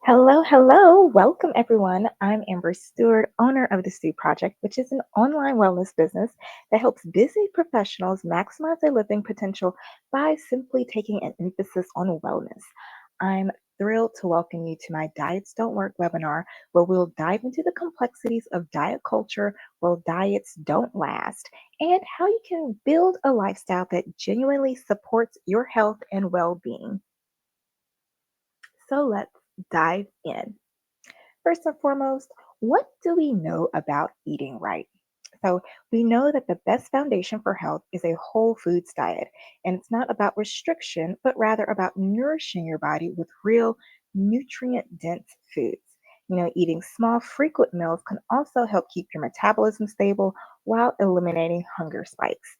Hello, hello. Welcome, everyone. I'm Amber Stewart, owner of the Stew Project, which is an online wellness business that helps busy professionals maximize their living potential by simply taking an emphasis on wellness. I'm thrilled to welcome you to my Diets Don't Work webinar, where we'll dive into the complexities of diet culture, while diets don't last, and how you can build a lifestyle that genuinely supports your health and well being. So let's dive in. First and foremost, what do we know about eating right? So, we know that the best foundation for health is a whole foods diet, and it's not about restriction, but rather about nourishing your body with real nutrient dense foods. Eating small, frequent meals can also help keep your metabolism stable while eliminating hunger spikes.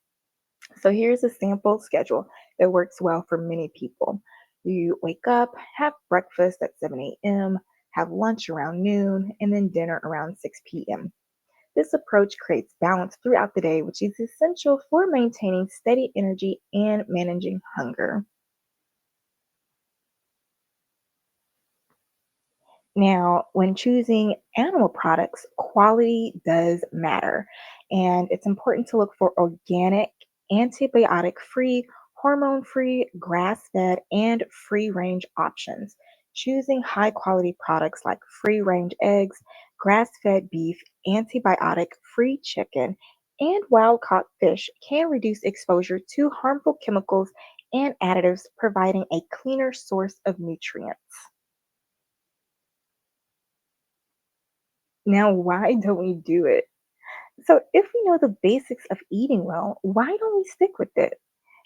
So here's a sample schedule that works well for many people. You wake up, have breakfast at 7 a.m., have lunch around noon, and then dinner around 6 p.m. This approach creates balance throughout the day, which is essential for maintaining steady energy and managing hunger. Now, when choosing animal products, quality does matter. And it's important to look for organic, antibiotic free, hormone free, grass fed, and free range options. Choosing high quality products like free range eggs, grass fed beef, antibiotic free chicken, and wild caught fish can reduce exposure to harmful chemicals and additives, providing a cleaner source of nutrients. Now, why don't we do it? So, if we know the basics of eating well, why don't we stick with it?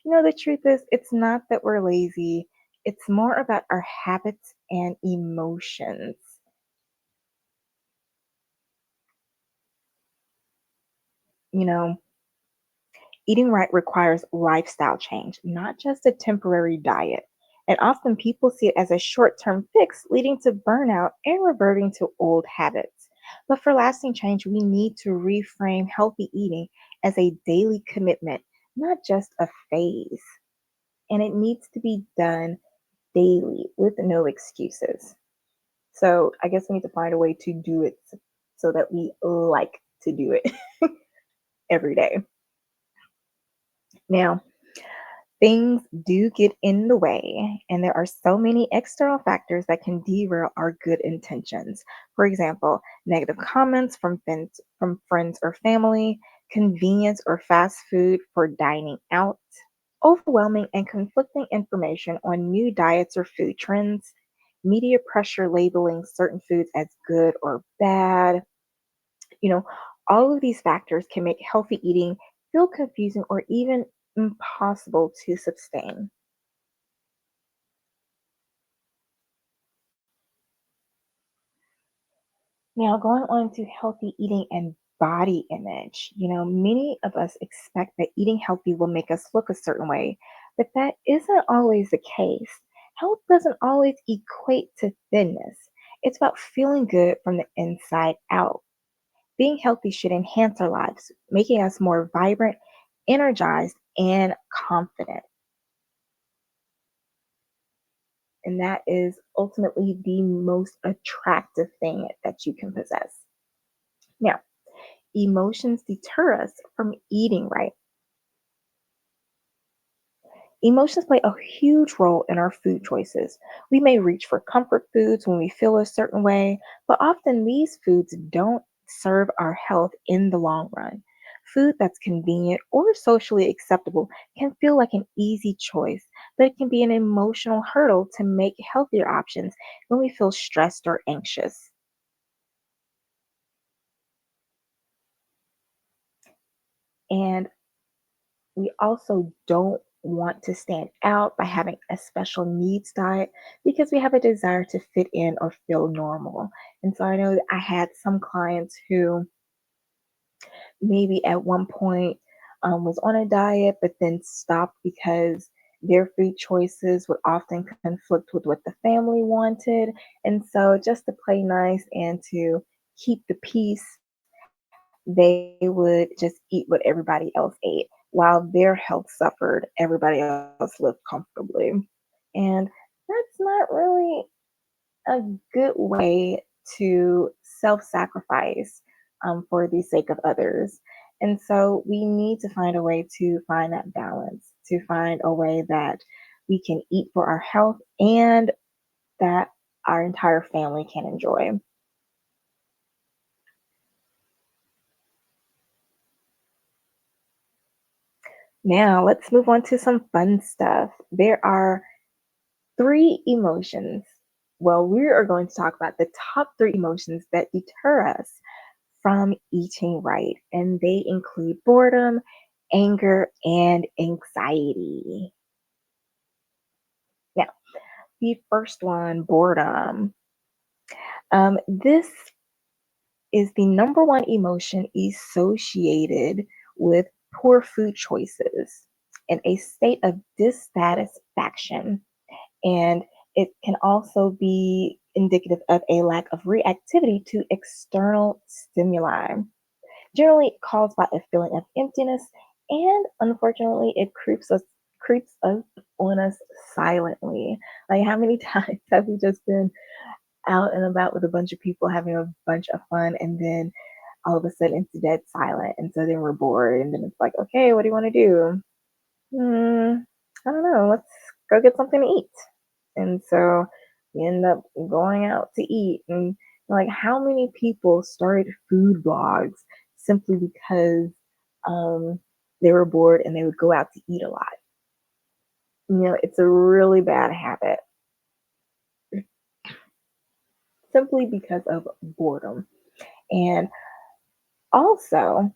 The truth is, it's not that we're lazy, it's more about our habits and emotions. You know, Eating right requires lifestyle change, not just a temporary diet. And often people see it as a short term fix, leading to burnout and reverting to old habits. But for lasting change, we need to reframe healthy eating as a daily commitment, not just a phase. And it needs to be done daily with no excuses. So I guess we need to find a way to do it so that we like to do it every day. Now, things do get in the way, and there are so many external factors that can derail our good intentions. For example, negative comments from friends or family, convenience or fast food for dining out, overwhelming and conflicting information on new diets or food trends, media pressure labeling certain foods as good or bad. You know, all of these factors can make healthy eating feel confusing or even impossible to sustain. Now, going on to healthy eating and body image, many of us expect that eating healthy will make us look a certain way, but that isn't always the case. Health doesn't always equate to thinness. It's about feeling good from the inside out. Being healthy should enhance our lives, making us more vibrant, energized, and confident. And that is ultimately the most attractive thing that you can possess. Now, emotions deter us from eating right. Emotions play a huge role in our food choices. We may reach for comfort foods when we feel a certain way, but often these foods don't serve our health in the long run. Food that's convenient or socially acceptable can feel like an easy choice, but it can be an emotional hurdle to make healthier options when we feel stressed or anxious. And we also don't want to stand out by having a special needs diet because we have a desire to fit in or feel normal. And so I know that I had some clients who maybe at one point was on a diet, but then stopped because their food choices would often conflict with what the family wanted. And so just to play nice and to keep the peace, they would just eat what everybody else ate. While their health suffered, everybody else lived comfortably. And that's not really a good way to self sacrifice for the sake of others. And so we need to find a way to find that balance, to find a way that we can eat for our health and that our entire family can enjoy. Now, let's move on to some fun stuff. There are three emotions. Well, we are going to talk about the top three emotions that deter us from eating right, and they include boredom, anger, and anxiety. Now, the first one, boredom. This is the number one emotion associated with poor food choices and a state of dissatisfaction. And it can also be indicative of a lack of reactivity to external stimuli, generally caused by a feeling of emptiness, and unfortunately, it creeps up on us silently. Like how many times have we just been out and about with a bunch of people having a bunch of fun, and then all of a sudden it's dead silent, and so then we're bored, and then it's like, okay, what do you want to do? I don't know. Let's go get something to eat. And so we end up going out to eat. And like, how many people started food blogs simply because um, they were bored and they would go out to eat a lot? It's a really bad habit simply because of boredom. And also,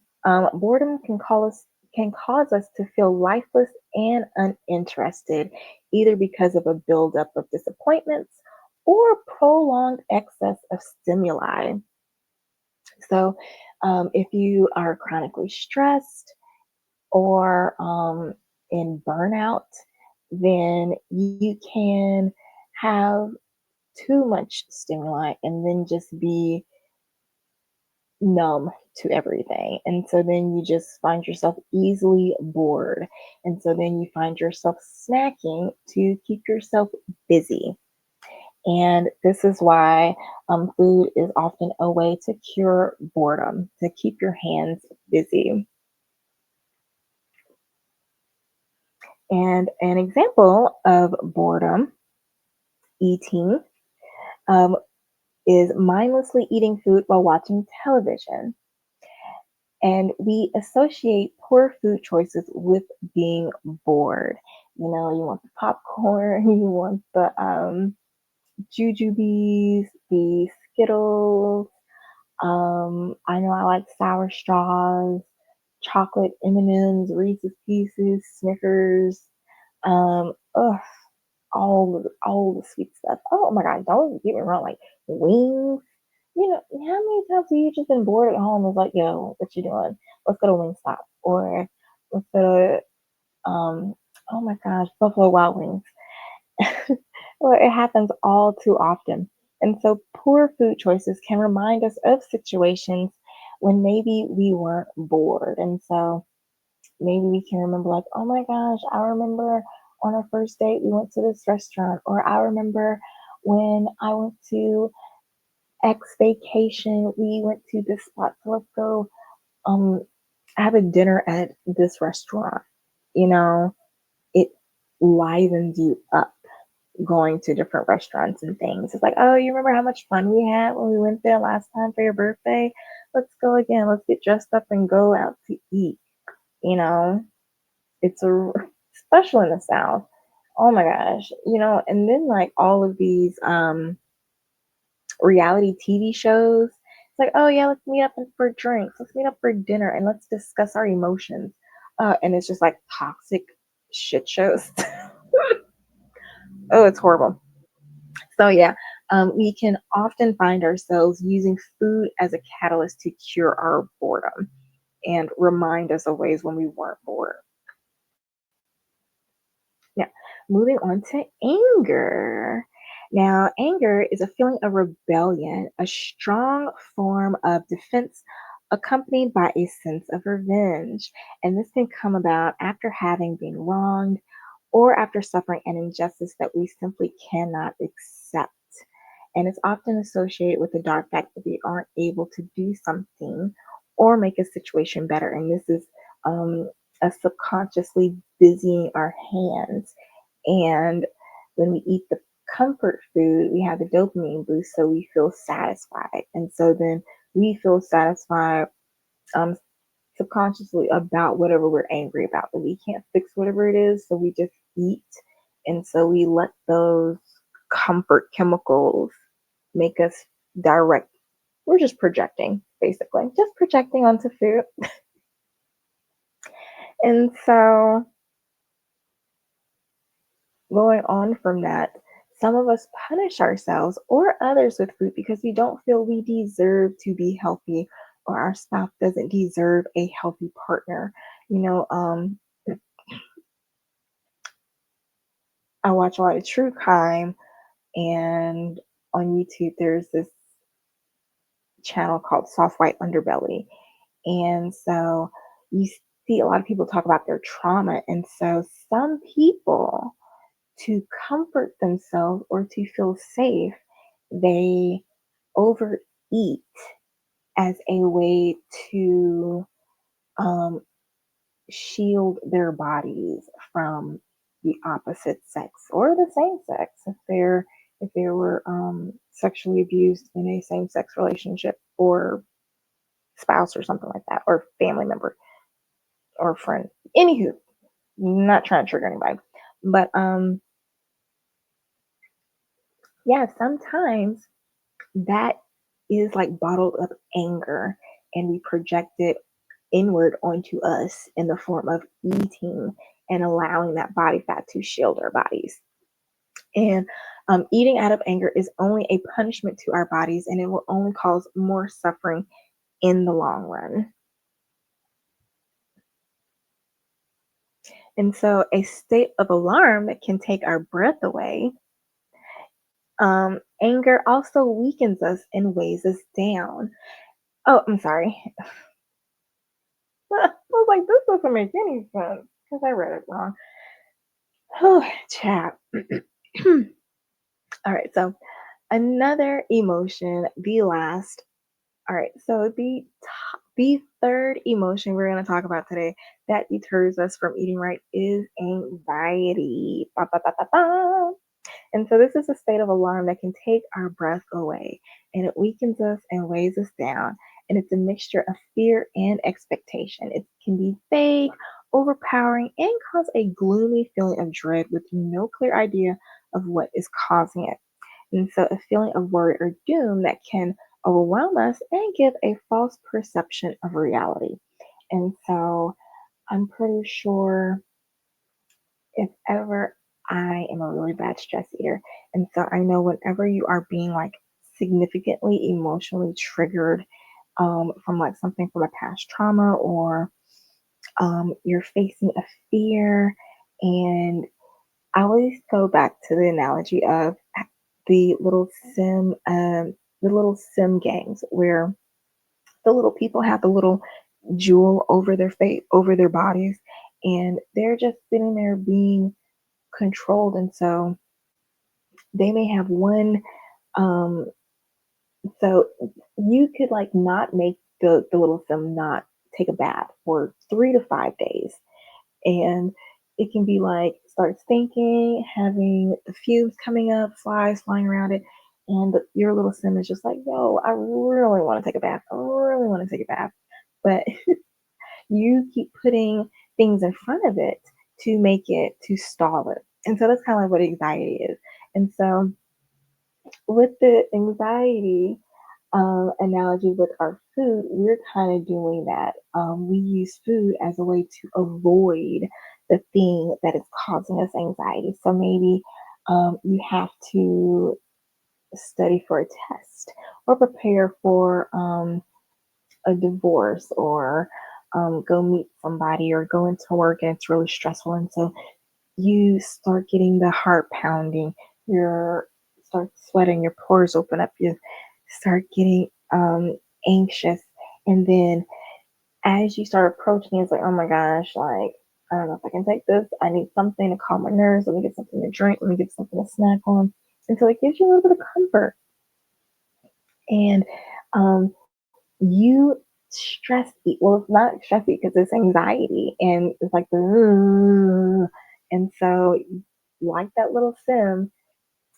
boredom can cause us to feel lifeless and uninterested, either because of a buildup of disappointments or prolonged excess of stimuli. So, if you are chronically stressed or in burnout, then you can have too much stimuli and then just be numb to everything. And so then you just find yourself easily bored. And so then you find yourself snacking to keep yourself busy. And this is why food is often a way to cure boredom, to keep your hands busy. And an example of boredom eating um, is mindlessly eating food while watching television. And we associate poor food choices with being bored. You want the popcorn, you want the jujubes, the Skittles. I know I like sour straws, chocolate M&Ms, Reese's Pieces, Snickers. Ugh, all the sweet stuff. Oh my God, don't get me wrong, like wings. How many times have you just been bored at home? And was like, yo, what you doing? Let's go to Wingstop, or let's go to oh my gosh, Buffalo Wild Wings. Well, it happens all too often. And so poor food choices can remind us of situations when maybe we weren't bored. And so maybe we can remember, like, oh my gosh, I remember on our first date, we went to this restaurant, or I remember when I went to X vacation, we went to this spot. So let's go um have a dinner at this restaurant. You know, it livens you up going to different restaurants and things. It's like, oh, you remember how much fun we had when we went there last time for your birthday? Let's go again. Let's get dressed up and go out to eat. You know, it's especially in the South. Oh my gosh, and then like all of these reality TV shows. It's like, oh yeah, let's meet up for drinks. Let's meet up for dinner and let's discuss our emotions. And it's just like toxic shit shows. Oh, it's horrible. So yeah, we can often find ourselves using food as a catalyst to cure our boredom and remind us of ways when we weren't bored. Now, moving on to anger. Now, anger is a feeling of rebellion, a strong form of defense accompanied by a sense of revenge. And this can come about after having been wronged or after suffering an injustice that we simply cannot accept. And it's often associated with the dark fact that we aren't able to do something or make a situation better. And this is um, us subconsciously busying our hands. And when we eat the comfort food, we have the dopamine boost, so we feel satisfied. And so then we feel satisfied um, subconsciously about whatever we're angry about, but we can't fix whatever it is, so we just eat. And so we let those comfort chemicals make us direct. We're just projecting, basically, just projecting onto food. And so, going on from that, some of us punish ourselves or others with food because we don't feel we deserve to be healthy or our spouse doesn't deserve a healthy partner. You know, I watch a lot of true crime, and on YouTube, there's this channel called Soft White Underbelly. And so you see a lot of people talk about their trauma. And so some people, to comfort themselves or to feel safe, they overeat as a way to um, shield their bodies from the opposite sex or the same sex if they were sexually abused in a same sex relationship or spouse or something like that or family member or friend. Anywho, not trying to trigger anybody, but yeah, sometimes that is like bottled up anger and we project it inward onto us in the form of eating and allowing that body fat to shield our bodies. And eating out of anger is only a punishment to our bodies and it will only cause more suffering in the long run. And so, a state of alarm that can take our breath away. Anger also weakens us and weighs us down. Oh, I'm sorry. I was like, this doesn't make any sense because I read it wrong. Oh, chat. All right, so another emotion, the last. All right, so the third emotion we're going to talk about today that deters us from eating right is anxiety. Ba, ba, ba, ba, ba. And so this is a state of alarm that can take our breath away and it weakens us and weighs us down. And it's a mixture of fear and expectation. It can be vague, overpowering, and cause a gloomy feeling of dread with no clear idea of what is causing it. And so a feeling of worry or doom that can overwhelm us and give a false perception of reality. And so I'm pretty sure if ever I am a really bad stress eater. And so I know whenever you are being like significantly emotionally triggered from like something from a past trauma or you're facing a fear. And I always go back to the analogy of the little sim games where the little people have the little jewel over their face, over their bodies, and they're just sitting there being controlled. And so they may have one, um, so you could like not make the little sim not take a bath for 3 to 5 days. And it can be like starts thinking, having the fumes coming up, flies flying around it. And your little sim is just like, yo, I really want to take a bath. I really want to take a bath. But you keep putting things in front of it to make it, to stall it. And so that's kind of like what anxiety is. And so with the anxiety analogy with our food, we're kind of doing that. We use food as a way to avoid the thing that is causing us anxiety. So maybe you have to study for a test or prepare for a divorce or go meet somebody or go into work and it's really stressful. And so you start getting the heart pounding, you start sweating, your pores open up, you start getting anxious. And then as you start approaching, it's like, oh my gosh, like, I don't know if I can take this. I need something to calm my nerves. Let me get something to drink. Let me get something to snack on. And so it gives you a little bit of comfort. And you stress eat. Well, it's not stress eat because it's anxiety and it's like the, and so like that little sim,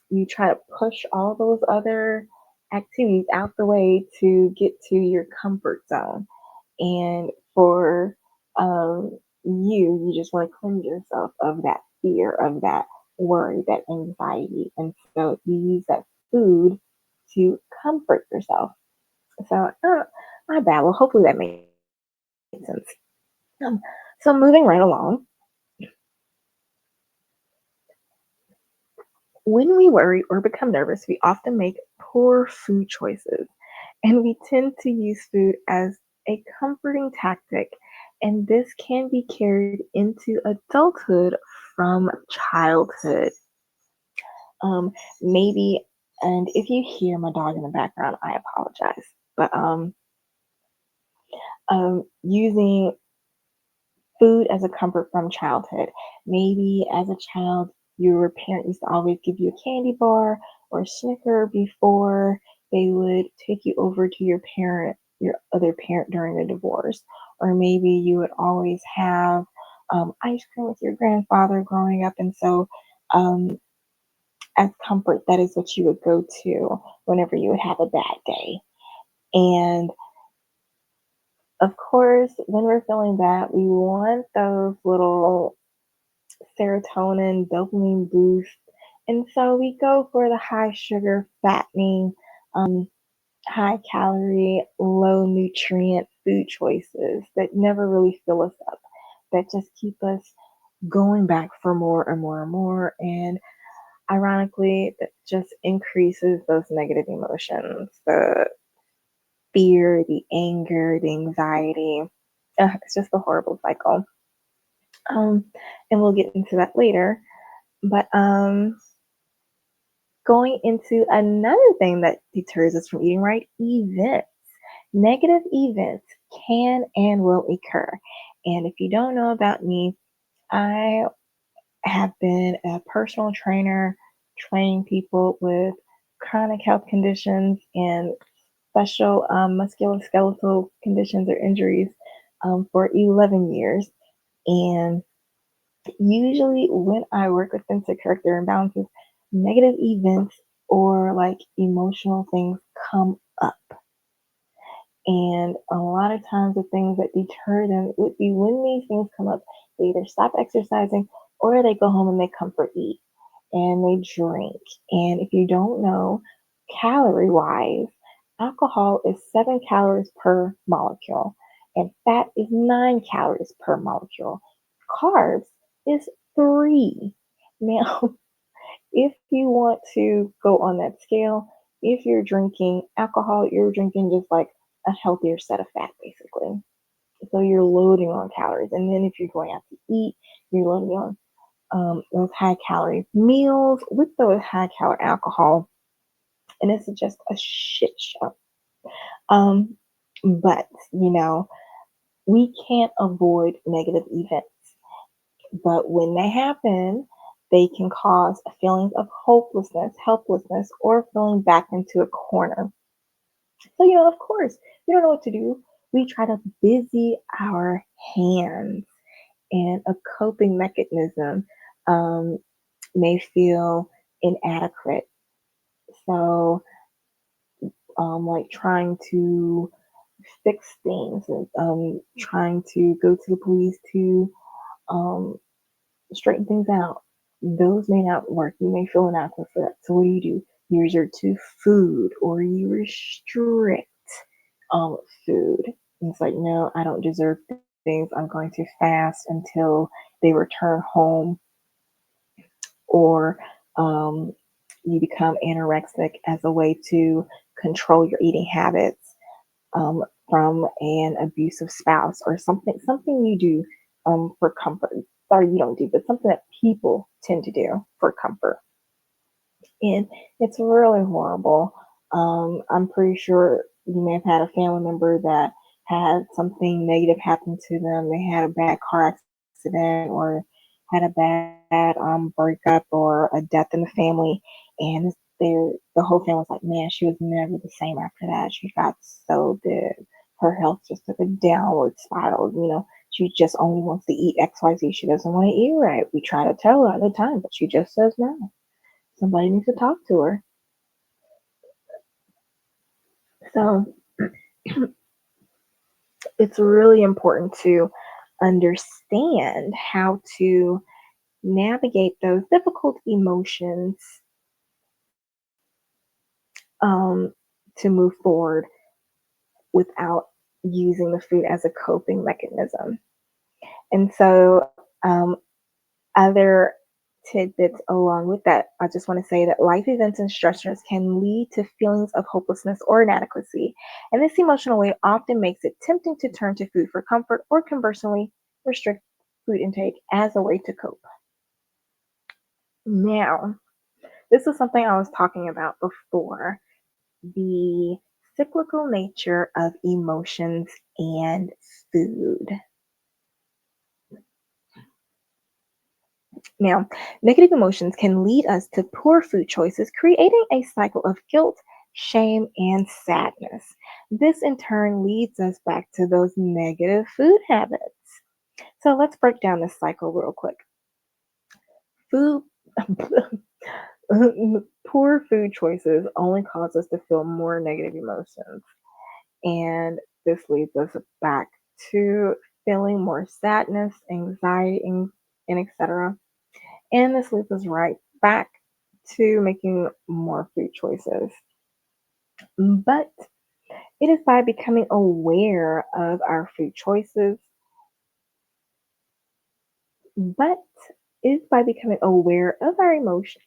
you try to push all those other activities out the way to get to your comfort zone. And for you just want to cleanse yourself of that fear, of that worry, that anxiety. And so you use that food to comfort yourself. So, my bad. Well, hopefully that made sense. Um, so, moving right along, when we worry or become nervous, we often make poor food choices, and we tend to use food as a comforting tactic. And this can be carried into adulthood from childhood. Maybe, and if you hear my dog in the background, I apologize. But using food as a comfort from childhood. Maybe as a child, your parent used to always give you a candy bar or a Snicker before they would take you over to your other parent during a divorce. Or maybe you would always have ice cream with your grandfather growing up. And so, um, as comfort, that is what you would go to whenever you would have a bad day. And of course, when we're feeling that, we want those little serotonin, dopamine boost. And so we go for the high sugar, fattening, high calorie, low nutrient food choices that never really fill us up, that just keep us going back for more and more and more. And ironically, that just increases those negative emotions, the fear, the anger, the anxiety. It's just a horrible cycle. Um, and we'll get into that later. But going into another thing that deters us from eating right, events. Negative events can and will occur. And if you don't know about me, I have been a personal trainer training people with chronic health conditions and special musculoskeletal conditions or injuries for 11 years. And usually, when I work with them to correct their imbalances, negative events or like emotional things come up. And a lot of times, the things that deter them would be when these things come up, they either stop exercising or they go home and they comfort eat and they drink. And if you don't know, calorie wise, alcohol is 7 calories per molecule, and fat is 9 calories per molecule. Carbs is 3. Now, if you want to go on that scale, if you're drinking alcohol, you're drinking just like a healthier set of fat, basically. So you're loading on calories. And then if you're going out to eat, you're loading on those high calorie meals with those high calorie alcohol. And it's just a shit show. Um, but, we can't avoid negative events. But when they happen, they can cause feelings of hopelessness, helplessness, or feeling back into a corner. So, of course, we don't know what to do. We try to busy our hands, and a coping mechanism um, may feel inadequate. So, like trying to fix things, and trying to go to the police to um, straighten things out. Those may not work. You may feel inadequate for that. So what do? You resort to food or you restrict food. And it's like, no, I don't deserve things. I'm going to fast until they return home, or um, you become anorexic as a way to control your eating habits um, from an abusive spouse, or something you do for comfort. Sorry, you don't do, but something that people tend to do for comfort. And it's really horrible. I'm pretty sure you may have had a family member that had something negative happen to them. They had a bad car accident or had a bad breakup or a death in the family. And The whole family was like, man, she was never the same after that. She got so big. Her health just took a downward spiral. She just only wants to eat XYZ. She doesn't want to eat right. We try to tell her all the time, but she just says no. Somebody needs to talk to her. So it's really important to understand how to navigate those difficult emotions, um, to move forward without using the food as a coping mechanism. And so, other tidbits along with that, I just want to say that life events and stressors can lead to feelings of hopelessness or inadequacy. And this emotional weight often makes it tempting to turn to food for comfort or conversely restrict food intake as a way to cope. Now, this is something I was talking about before, the cyclical nature of emotions and food. Now, negative emotions can lead us to poor food choices, creating a cycle of guilt, shame, and sadness. This in turn leads us back to those negative food habits. So let's break down this cycle real quick. Food Poor food choices only cause us to feel more negative emotions, and this leads us back to feeling more sadness, anxiety, and etc. And this leads us right back to making more food choices. But it is by becoming aware of our food choices, but it is by becoming aware of our emotions.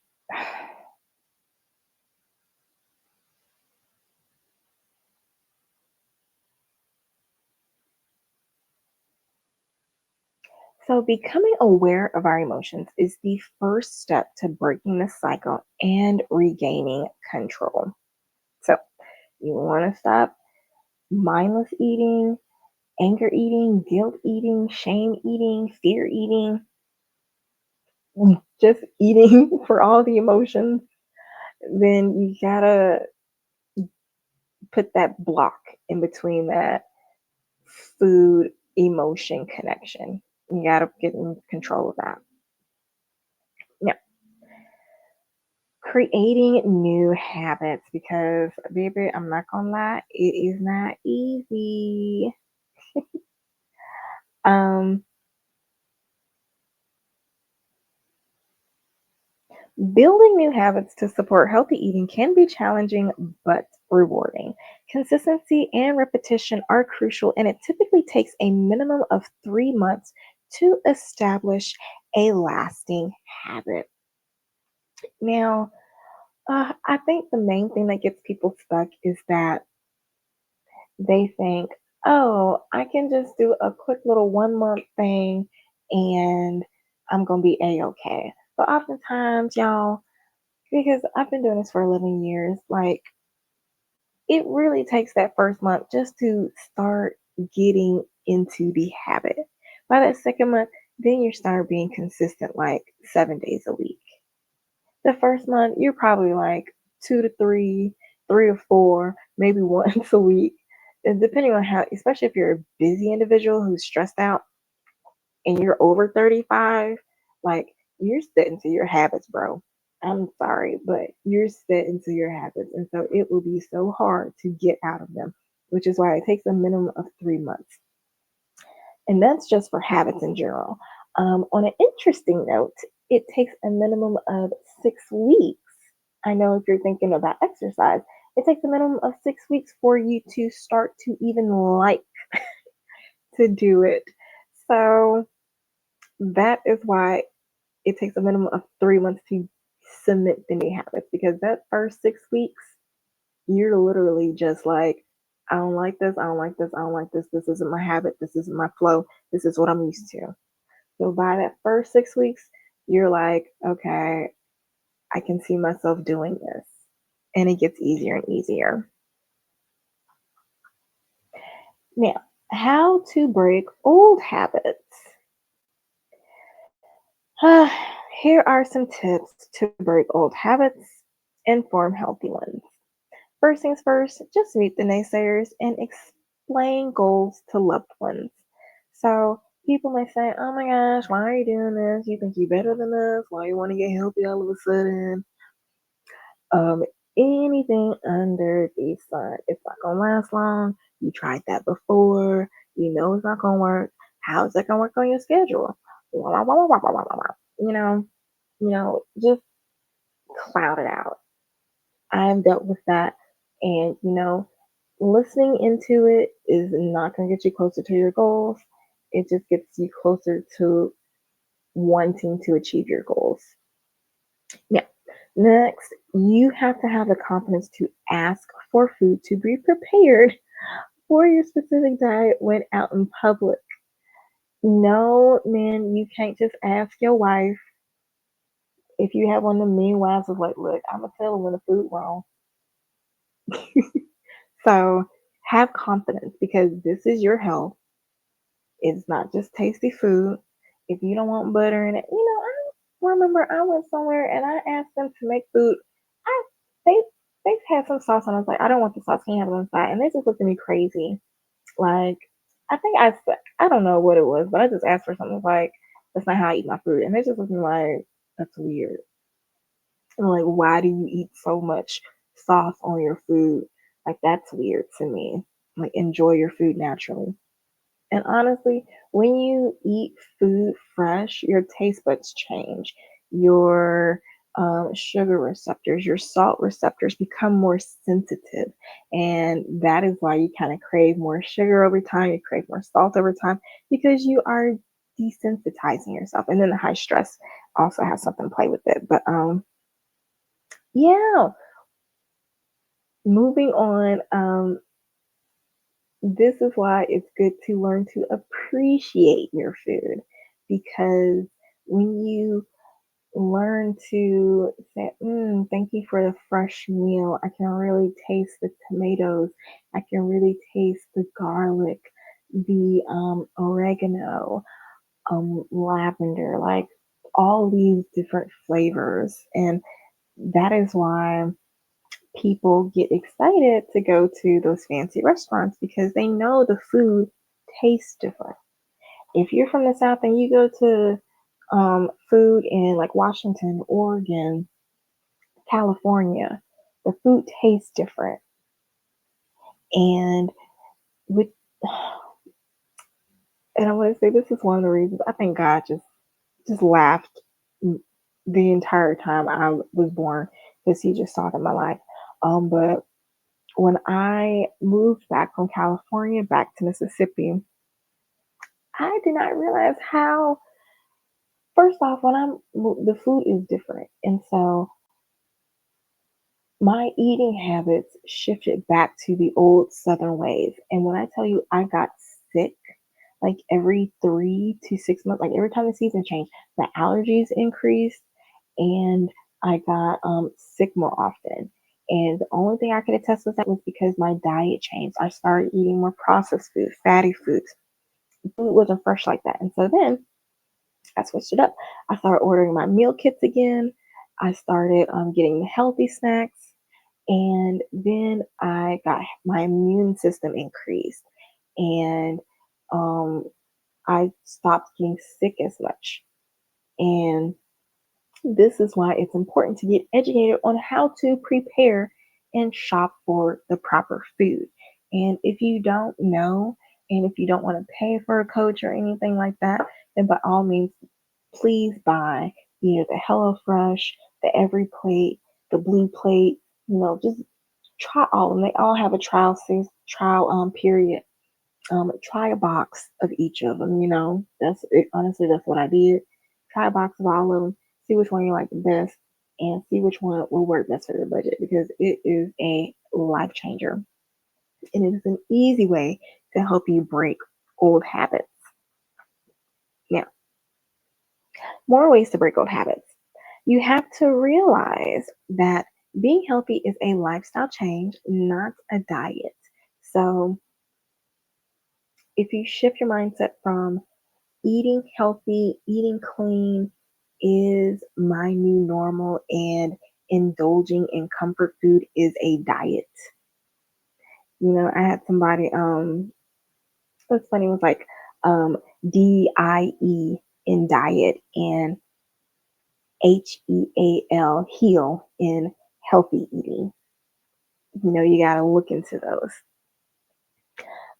So, becoming aware of our emotions is the first step to breaking the cycle and regaining control. So, you want to stop mindless eating, anger eating, guilt eating, shame eating, fear eating, just eating for all the emotions, then you gotta put that block in between that food emotion connection. You gotta get in control of that. Now, creating new habits, because baby, I'm not gonna lie, it is not easy. Um, Building new habits to support healthy eating can be challenging but rewarding. Consistency and repetition are crucial, and it typically takes a minimum of 3 months to establish a lasting habit. Now, I think the main thing that gets people stuck is that they think, oh, I can just do a quick little 1 month thing and I'm going to be A okay. But oftentimes, y'all, because I've been doing this for 11 years, like it really takes that first month just to start getting into the habit. By that second month, then you start being consistent like 7 days a week. The first month, you're probably like two to three, three to four, maybe once a week. And depending on how, especially if you're a busy individual who's stressed out and you're over 35, like you're set into your habits, bro. I'm sorry, but you're set into your habits. And so it will be so hard to get out of them, which is why it takes a minimum of 3 months. And that's just for habits in general. On an interesting note, it takes a minimum of 6 weeks. I know if you're thinking about exercise, it takes a minimum of 6 weeks for you to start to even like to do it. So that is why it takes a minimum of 3 months to submit the new habits, because that first 6 weeks, you're literally just like, I don't like this, I don't like this, I don't like this, this isn't my habit, this isn't my flow, this is what I'm used to. So by that first 6 weeks, you're like, okay, I can see myself doing this. And it gets easier and easier. Now, how to break old habits. Here are some tips to break old habits and form healthy ones. First things first, just meet the naysayers and explain goals to loved ones. So people may say, "Oh my gosh, why are you doing this? You think you're better than us? Why you want to get healthy all of a sudden?" Um, Anything under the sun. It's not gonna last long. You tried that before. You know it's not gonna work. How is that gonna work on your schedule? Wah, wah, wah, wah, wah, wah, wah, wah. Just cloud it out. I've dealt with that, and listening into it is not gonna get you closer to your goals. It just gets you closer to wanting to achieve your goals. Yeah. Next, you have to have the confidence to ask for food to be prepared for your specific diet when out in public. No, man, you can't just ask your wife if you have one of the mean wives of like, look, I'm gonna tell her when the food wrong. So have confidence because this is your health. It's not just tasty food. If you don't want butter in it, I remember I went somewhere and I asked them to make food. I they they had some sauce and I was like, I don't want the sauce. Can you have it on side? And they just looked at me crazy. Like I don't know what it was, but I just asked for something like that's not how I eat my food, and they just looked at me like that's weird. And like, why do you eat so much sauce on your food? Like that's weird to me. Like enjoy your food naturally. And honestly, when you eat food fresh, your taste buds change. Your sugar receptors, your salt receptors become more sensitive. And that is why you kind of crave more sugar over time. You crave more salt over time because you are desensitizing yourself. And then the high stress also has something to play with it. But yeah, moving on. This is why it's good to learn to appreciate your food because when you learn to say, thank you for the fresh meal, I can really taste the tomatoes, I can really taste the garlic, the oregano, lavender, like all these different flavors. And that is why people get excited to go to those fancy restaurants because they know the food tastes different. If you're from the South and you go to food in like Washington, Oregon, California, the food tastes different. And with and I want to say this is one of the reasons I think God just laughed the entire time I was born because He just saw it in my life. But when I moved back from California back to Mississippi, I did not realize how, first off, the food is different. And so my eating habits shifted back to the old Southern ways. And when I tell you I got sick, like every 3 to 6 months, like every time the season changed, the allergies increased and I got sick more often. And the only thing I could attest with that was because my diet changed. I started eating more processed food, fatty foods. Food wasn't fresh like that. And so then I switched it up. I started ordering my meal kits again. I started getting the healthy snacks. And then I got my immune system increased. And um, I stopped getting sick as much. And this is why it's important to get educated on how to prepare and shop for the proper food. And if you don't know, and if you don't want to pay for a coach or anything like that, then by all means, please buy either the HelloFresh, the Every Plate, the Blue Plate. Just try all of them. They all have a trial period. Try a box of each of them. That's it. Honestly, that's what I did. Try a box of all of them. See which one you like the best, and see which one will work best for your budget because it is a life changer, and it is an easy way to help you break old habits. Now, more ways to break old habits. You have to realize that being healthy is a lifestyle change, not a diet. So, if you shift your mindset from eating healthy, eating clean is my new normal, and indulging in comfort food is a diet. I had somebody, what's funny was like DIE in diet and HEAL, heal in healthy eating. You got to look into those.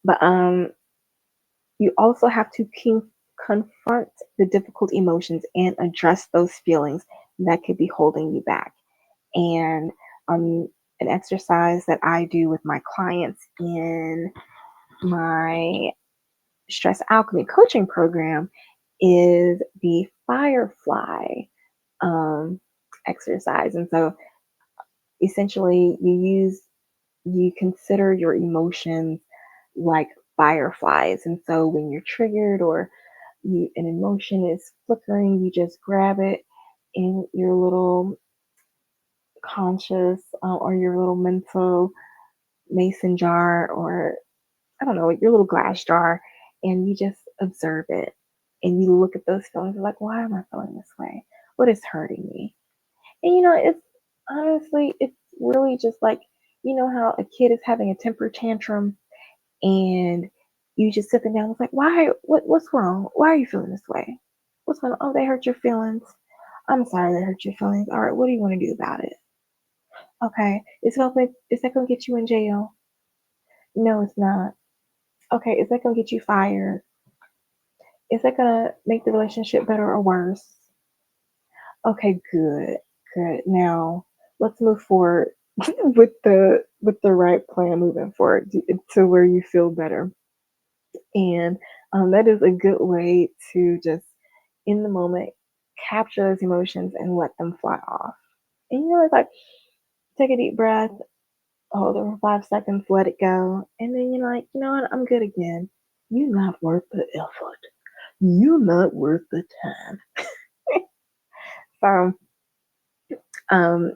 But you also have to confront the difficult emotions and address those feelings that could be holding you back. And an exercise that I do with my clients in my stress alchemy coaching program is the firefly um, exercise. And so essentially, you consider your emotions like fireflies. And so when you're triggered or an emotion is flickering, you just grab it in your little conscious or your little mental mason jar, or I don't know, your little glass jar, and you just observe it. And you look at those feelings, you're like, why am I feeling this way? What is hurting me? And it's honestly, it's really just like, how a kid is having a temper tantrum and you just sit them down. It's like, why? What's wrong? Why are you feeling this way? What's going on? Oh, they hurt your feelings. I'm sorry they hurt your feelings. All right, what do you want to do about it? Okay, is that gonna get you in jail? No, it's not. Okay, is that gonna get you fired? Is that gonna make the relationship better or worse? Okay, good, good. Now let's move forward with the right plan moving forward to where you feel better. And that is a good way to just in the moment capture those emotions and let them fly off. And it's like take a deep breath, hold it for 5 seconds, let it go, and then you're like, you know what, I'm good again. You're not worth the effort. You're not worth the time. So um,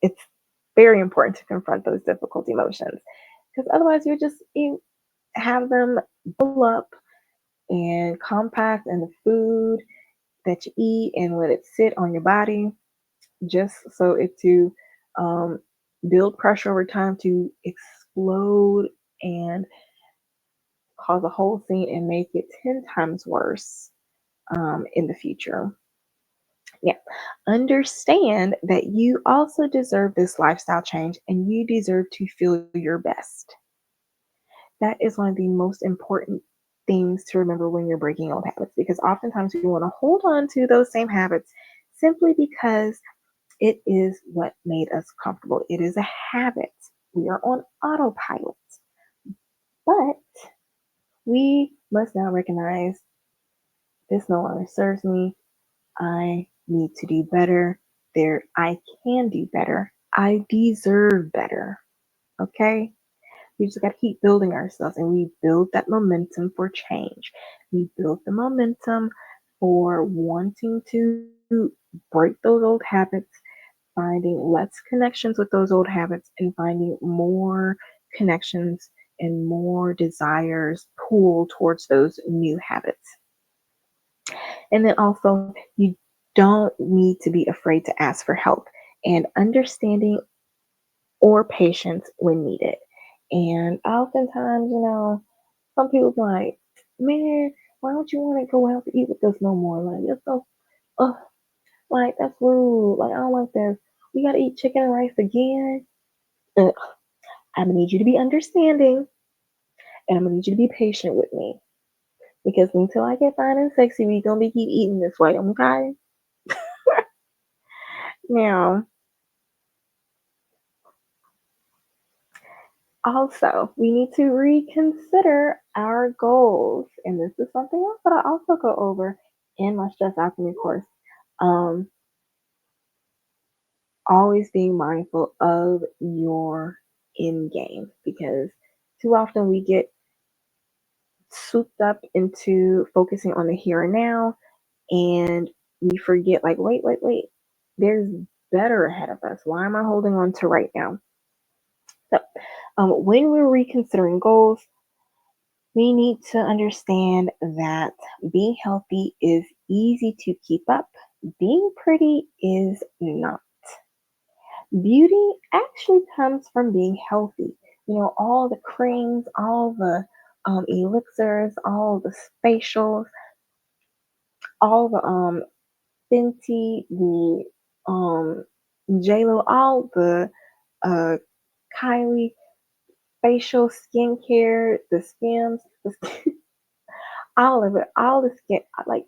it's very important to confront those difficult emotions because otherwise you have them build up and compact in the food that you eat and let it sit on your body just so it to um, build pressure over time to explode and cause a whole scene and make it 10 times worse in the future. Yeah. Understand that you also deserve this lifestyle change and you deserve to feel your best. That is one of the most important things to remember when you're breaking old habits because oftentimes we want to hold on to those same habits simply because it is what made us comfortable. It is a habit. We are on autopilot. But we must now recognize this no longer serves me. I need to do better. I can do better. I deserve better. Okay? We just got to keep building ourselves and we build that momentum for change. We build the momentum for wanting to break those old habits, finding less connections with those old habits, and finding more connections and more desires pull towards those new habits. And then also, you don't need to be afraid to ask for help and understanding or patience when needed. And oftentimes, some people be like, man, why don't you want to go out to eat with us no more? Like, it's so, uh, like, that's rude. Like, I don't like this. We got to eat chicken and rice again. Ugh. I'm going to need you to be understanding and I'm going to need you to be patient with me because until I get fine and sexy, we going to be keep eating this way, okay? Now, also, we need to reconsider our goals. And this is something else that I also go over in my stress alchemy course. Um, Always being mindful of your end game because too often we get swooped up into focusing on the here and now and we forget, like, wait, there's better ahead of us. Why am I holding on to right now? So, when we're reconsidering goals, we need to understand that being healthy is easy to keep up, being pretty is not. Beauty actually comes from being healthy. All the creams, all the elixirs, all the facials, all the Fenty, the JLo, all the uh, Kylie facial skincare, the skims, all of it, all the skin, like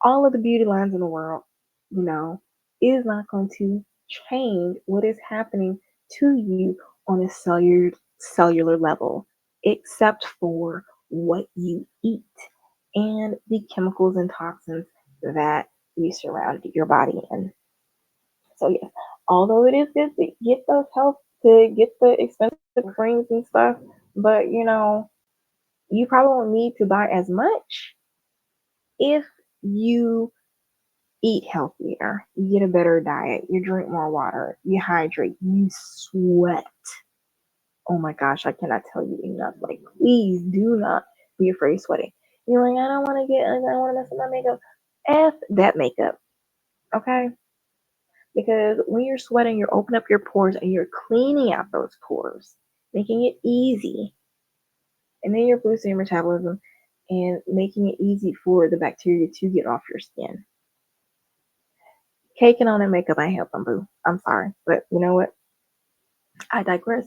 all of the beauty lines in the world, you know, is not going to change what is happening to you on a cellular level, except for what you eat and the chemicals and toxins that you surround your body in. So yes, although it is good to get those health to get the expensive creams and stuff, but you probably won't need to buy as much if you eat healthier, you get a better diet, you drink more water, you hydrate, you sweat. Oh my gosh, I cannot tell you enough. Like, please do not be afraid of sweating. You're like, I don't want to mess up my makeup. F that makeup, okay? Because when you're sweating, you're opening up your pores and you're cleaning out those pores, making it easy. And then you're boosting your metabolism and making it easy for the bacteria to get off your skin. Caking on that makeup ain't helping, boo. I'm sorry. But you know what? I digress.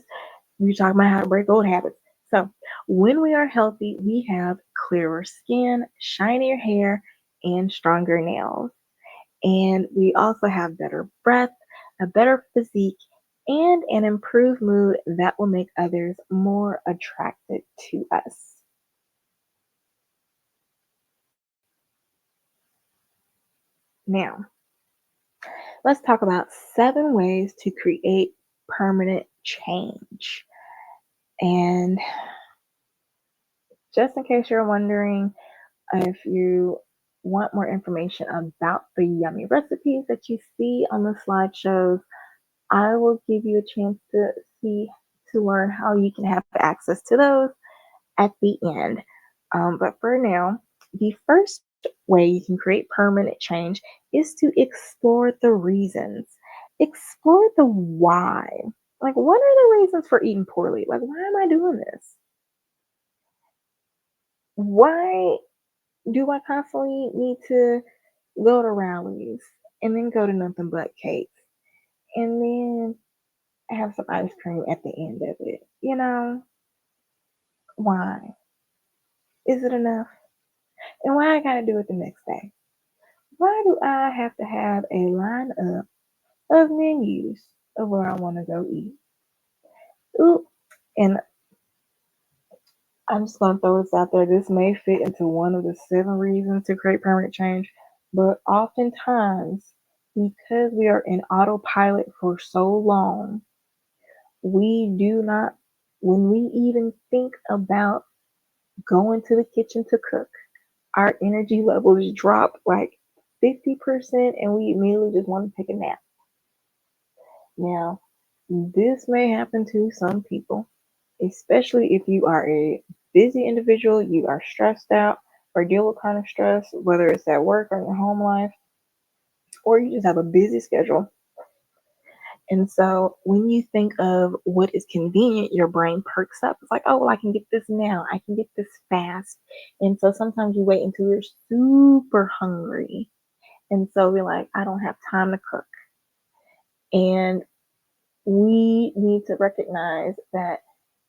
We're talking about how to break old habits. So, when we are healthy, we have clearer skin, shinier hair, and stronger nails. And we also have better breath, a better physique, and an improved mood that will make others more attracted to us. Now, let's talk about 7 ways to create permanent change. And just in case you're wondering, if you want more information about the yummy recipes that you see on the slideshows, I will give you a chance see to learn how you can have access to those at the end. But for now, the first way you can create permanent change is to explore the reasons. Explore the why. Like, what are the reasons for eating poorly? Like, why am I doing this? Why do I constantly need to go to rallies and then go to nothing but cakes and then have some ice cream at the end of it? Why? Is it enough? And why I gotta do it the next day? Why do I have to have a lineup of menus of where I want to go eat? Ooh, and I'm just gonna throw this out there. This may fit into one of the 7 reasons to create permanent change, but oftentimes, because we are in autopilot for so long, we do not, when we even think about going to the kitchen to cook, our energy levels drop like 50% and we immediately just want to take a nap. Now, this may happen to some people, especially if you are a busy individual, you are stressed out, or deal with kind of stress, whether it's at work or in your home life, or you just have a busy schedule. And so when you think of what is convenient, your brain perks up. It's like, oh, well, I can get this now. I can get this fast. And so sometimes you wait until you're super hungry. And so we're like, I don't have time to cook. And we need to recognize that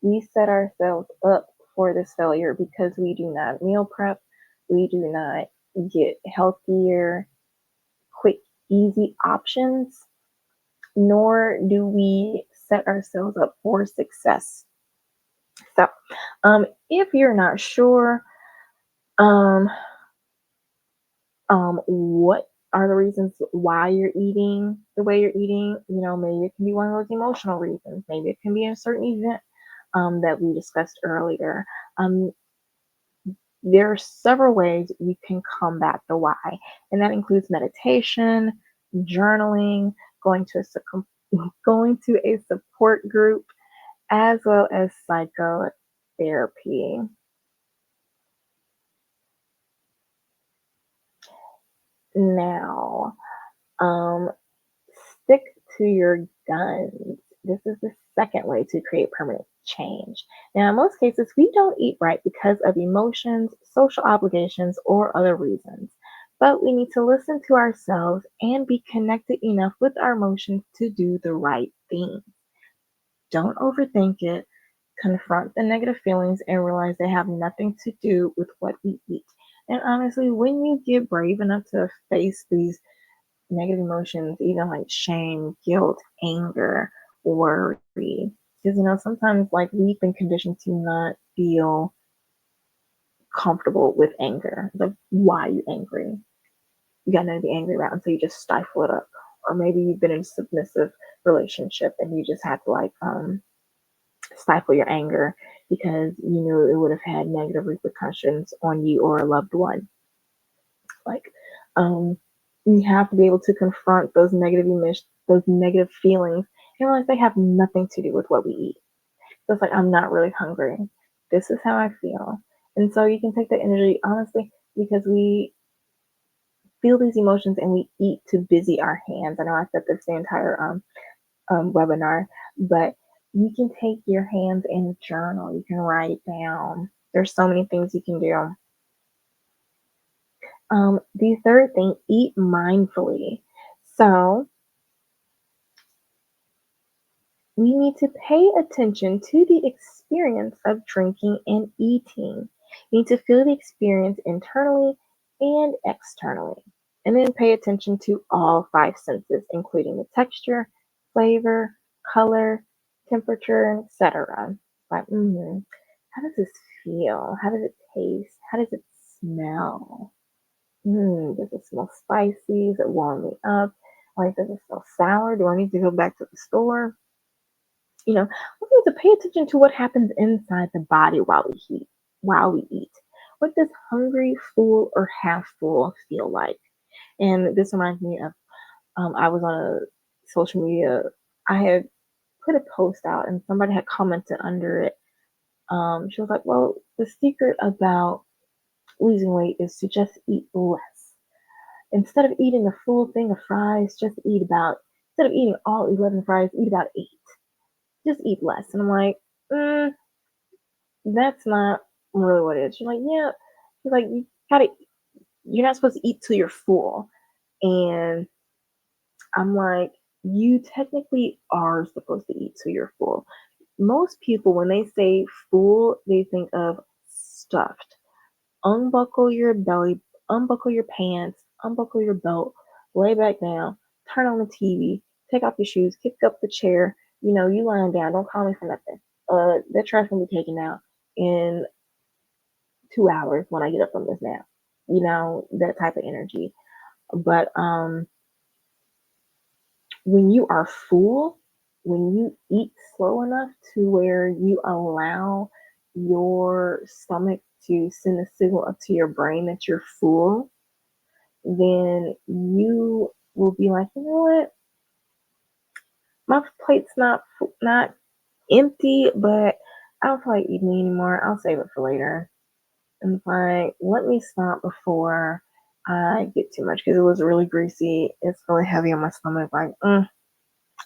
we set ourselves up for this failure because we do not meal prep. We do not get healthier, quick, easy options, nor do we set ourselves up for success. So, if you're not sure, um, what are the reasons why you're eating the way you're eating? Maybe it can be one of those emotional reasons. Maybe it can be a certain event that we discussed earlier. Um, there are several ways you can combat the why, and that includes meditation, journaling, going to going to a support group, as well as psychotherapy. Now, um, stick to your guns. This is the second way to create permanent change. Now, in most cases, we don't eat right because of emotions, social obligations, or other reasons. But we need to listen to ourselves and be connected enough with our emotions to do the right thing. Don't overthink it. Confront the negative feelings and realize they have nothing to do with what we eat. And honestly, when you get brave enough to face these negative emotions, even like shame, guilt, anger, worry. Because, sometimes like we've been conditioned to not feel comfortable with anger. Like, why are you angry? You got nothing to be angry about, and so you just stifle it up. Or maybe you've been in a submissive relationship and you just had to like stifle your anger because you knew it would have had negative repercussions on you or a loved one. Like, um, you have to be able to confront those negative feelings, and realize they have nothing to do with what we eat. So it's like, I'm not really hungry. This is how I feel. And so you can take that energy, honestly, because we feel these emotions and we eat to busy our hands. I know I said this the entire webinar, but you can take your hands and journal. You can write down. There's so many things you can do. The third thing, eat mindfully. So we need to pay attention to the experience of drinking and eating. We need to feel the experience internally and externally. And then pay attention to all five senses, including the texture, flavor, color, temperature, etc. Like, how does this feel? How does it taste? How does it smell? Does it smell spicy? Does it warm me up? Like, does it smell sour? Do I need to go back to the store? We need to pay attention to what happens inside the body while we eat. What does hungry, full, or half full feel like? And this reminds me of I was on a social media. I had put a post out, and somebody had commented under it. She was like, "Well, the secret about losing weight is to just eat less. Instead of eating a full thing of fries, just instead of eating all 11 fries, eat about 8. Just eat less." And I'm like, that's not really what it is. She's like, yeah. She's like, you're not supposed to eat till you're full. And I'm like, you technically are supposed to eat till you're full. Most people, when they say full, they think of stuffed. Unbuckle your belly, unbuckle your pants, unbuckle your belt, lay back down, turn on the TV, take off your shoes, kick up the chair. You lying down. Don't call me for nothing. That trash can be taken out in 2 hours when I get up from this nap. That type of energy. But when you are full, when you eat slow enough to where you allow your stomach to send a signal up to your brain that you're full, then you will be like, you know what? My plate's not empty, but I don't feel like eating anymore. I'll save it for later. And it's like, let me stop before I get too much because it was really greasy. It's really heavy on my stomach. Like, I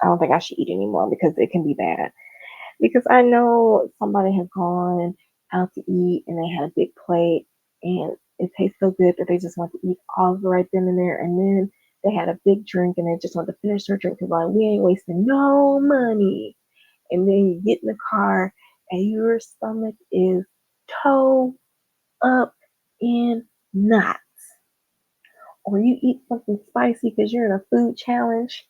don't think I should eat anymore because it can be bad. Because I know somebody has gone out to eat and they had a big plate and it tastes so good that they just want to eat all of it right then and there. And then they had a big drink and they just want to finish their drink because like, we ain't wasting no money. And then you get in the car and your stomach is toe up in knots. Or you eat something spicy because you're in a food challenge.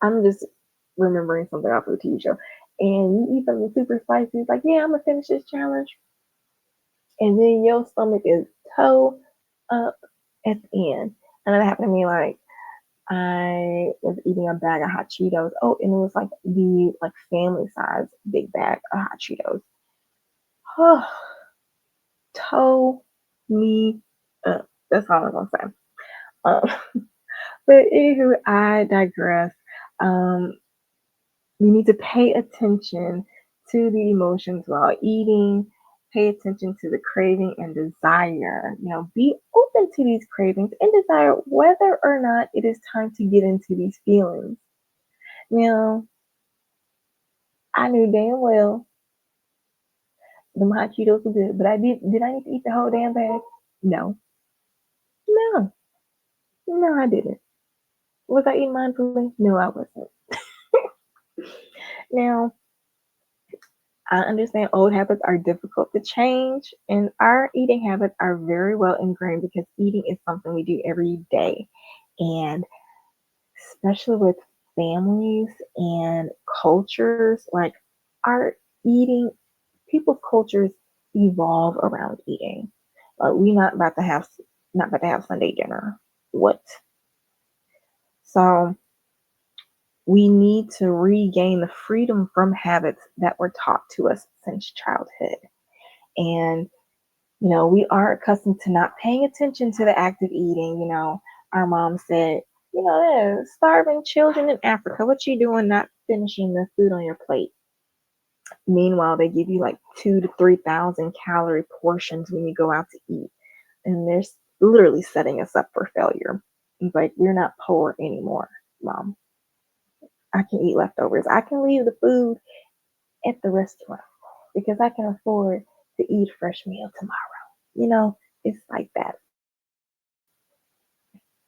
I'm just remembering something off of the TV show. And you eat something super spicy. It's like, yeah, I'm going to finish this challenge. And then your stomach is toe up at the end. And that happened to me like I was eating a bag of hot Cheetos. Oh, and it was like the family size big bag of hot Cheetos. Oh, toe me up. That's all I'm gonna say. But anywho, I digress. You need to pay attention to the emotions while eating. Pay attention to the craving and desire. Be open to these cravings and desire whether or not it is time to get into these feelings. Now, I knew damn well the hot Cheetos were good, but did I need to eat the whole damn bag? No. No. No, I didn't. Was I eating mindfully? No, I wasn't. Now, I understand old habits are difficult to change, and our eating habits are very well ingrained because eating is something we do every day. And especially with families and cultures, like our eating, people's cultures evolve around eating. We not about to have Sunday dinner. What? So we need to regain the freedom from habits that were taught to us since childhood. And we are accustomed to not paying attention to the act of eating. Our mom said, starving children in Africa, what you doing not finishing the food on your plate? Meanwhile, they give you like 2 to 3,000 calorie portions when you go out to eat. And they're literally setting us up for failure. It's like, we're not poor anymore, mom. I can eat leftovers. I can leave the food at the restaurant because I can afford to eat a fresh meal tomorrow. It's like that.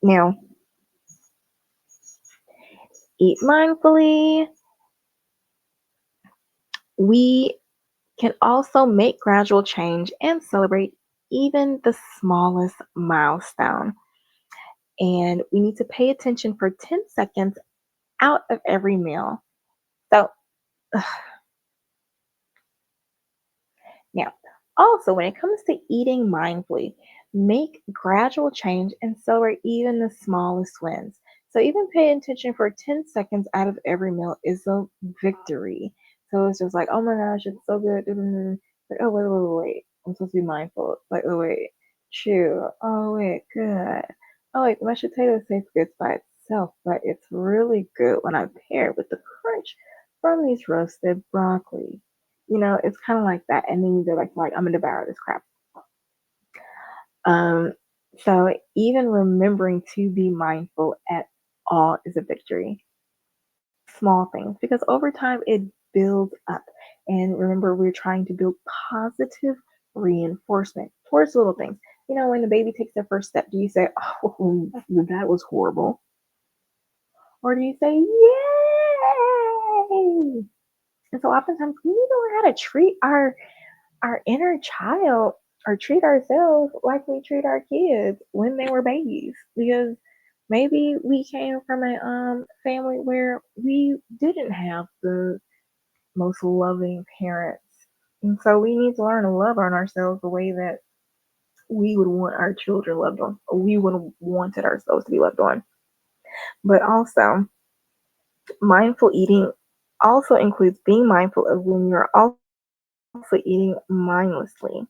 Now, eat mindfully. We can also make gradual change and celebrate even the smallest milestone. And we need to pay attention for 10 seconds out of every meal. So, now, also, when it comes to eating mindfully, make gradual change and celebrate even the smallest wins. So, even paying attention for 10 seconds out of every meal is a victory. So, it's just like, oh my gosh, it's so good. Like, oh, wait. I'm supposed to be mindful. It's like, oh, wait, chew. Oh, wait, good. Oh, wait, the mashed potato tastes good by itself, but it's really good when I pair it with the crunch from these roasted broccoli. It's kind of like that. And then you go back to like, I'm gonna devour this crap. Um, so even remembering to be mindful at all is a victory. Small things, because over time it builds up. And remember, we're trying to build positive reinforcement towards little things. When the baby takes their first step, do you say, "Oh, that was horrible," or do you say, "Yay"? And so oftentimes we need to learn how to treat our inner child or treat ourselves like we treat our kids when they were babies, because maybe we came from a family where we didn't have the most loving parents, and so we need to learn to love on ourselves the way that we would want our children loved on, or we would have wanted ourselves to be loved on. But also, mindful eating also includes being mindful of when you're also eating mindlessly.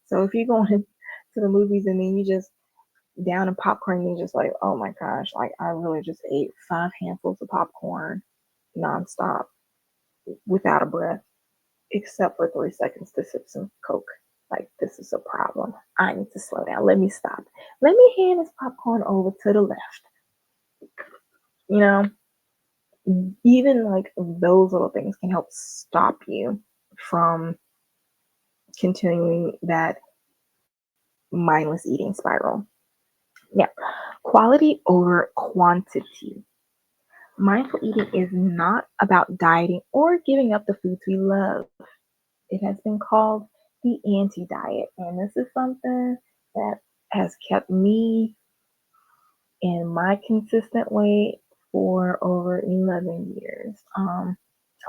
So if you're going to the movies and then you just down in popcorn and you're just like, oh my gosh, like I really just ate 5 handfuls of popcorn nonstop without a breath, except for 3 seconds to sip some Coke. Like, this is a problem. I need to slow down. Let me stop. Let me hand this popcorn over to the left. You know, even like those little things can help stop you from continuing that mindless eating spiral. Yeah, quality over quantity. Mindful eating is not about dieting or giving up the foods we love. It has been called the anti diet, and this is something that has kept me in my consistent weight for over 11 years. I